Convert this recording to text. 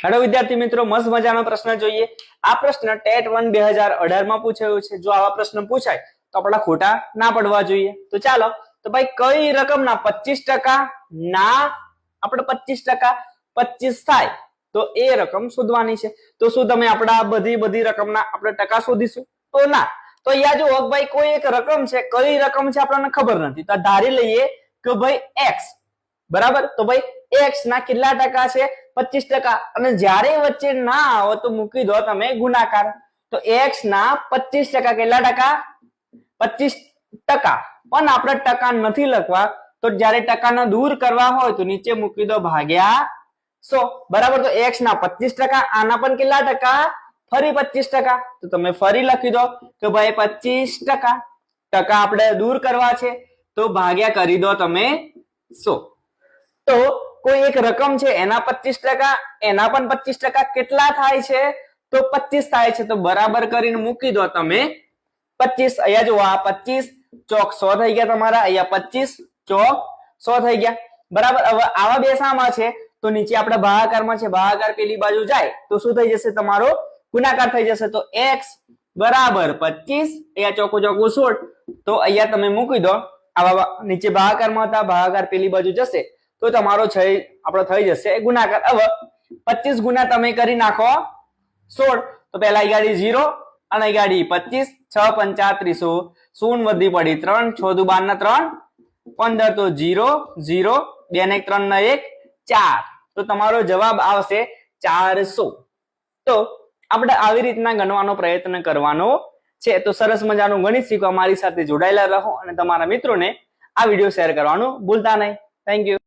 Hello વિદ્યાર્થી મિત્રો, મસ્ત મજાનો પ્રશ્ન જોઈએ। આ પ્રશ્ન ટેટ 1 2018 માં પૂછાયો છે। જો આવા પ્રશ્ન પૂછાય તો આપણા ખોટા ના પડવા જોઈએ। તો ચાલો, તો ભાઈ કઈ રકમના 25% ના આપણે 25% 25 થાય તો એ રકમ શોધવાની છે। તો શું તમે આપણા બધી રકમના આપણે ટકા શોધીશું? તો ના। તો અહીંયા જો ભાઈ કોઈ એક રકમ છે, કઈ રકમ છે આપણને ખબર નથી, તો ધારી લઈએ કે ભાઈ x બરાબર। તો ભાઈ x ના કેટલા ટકા છે? 25%। અને જ્યારે વચ્ચે ના આવે તો મૂકી દો તમે ગુણાકાર। તો x ના 25% કેટલા ટકા? 25%। પણ આપણે ટકા નથી લખવા, તો જ્યારે ટકાને દૂર કરવા હોય તો નીચે મૂકી દો ભાગ્યા 100 બરાબર। તો x ના 25%, આના પણ કેટલા ટકા? ફરી 25%। તો તમે ફરી લખી દો કે ભાઈ 25%। ટકા આપણે દૂર કરવા છે તો ભાગ્યા કરી દો તમે 100। તો કોઈ એક રકમ છે એના 25%, એના પણ 25%, કેટલા થાય છે? તો 25 થાય છે। તો બરાબર કરીને મૂકી દો તમે 25। અહીંયા જો આ 25 ચોક 100 થઈ ગયા તમારા, અહીંયા 25 ચોક 100 થઈ ગયા બરાબર। હવે આવા બે સામા છે તો નીચે આપણે ભાગાકારમાં છે, ભાગાકાર પેલી બાજુ જાય તો શું થઈ જશે? તમારો ગુણાકાર થઈ જશે। તો x બરાબર 25, અહીંયા ચોખ્ખું 16, તો અહીંયા તમે મૂકી દો। આવા નીચે ભાગાકારમાં હતા, ભાગાકાર પેલી બાજુ જશે તો તમારો આપણો થઈ જશે ગુણાકાર। હવે 25 ગુણ્યા તમે કરી નાખો 16, તો પહેલા અહીં ગાડી 0 અને અહીં ગાડી 25, 6 5 30, શૂન્ય વધી પડી 3, 6 દુ 12 ના 3, 15, તો 0 0, 2 ને 3 ના 1, 4, તો તમારો જવાબ આવશે 400। તો આપણે આવી રીતના ગણવાનો પ્રયત્ન કરવાનો છે। તો સરસ મજાનું ગણિત શીખવા મારી સાથે જોડાયેલા રહો અને તમારા મિત્રોને આ વિડીયો શેર કરવાનું ભૂલતા નહીં। Thank you.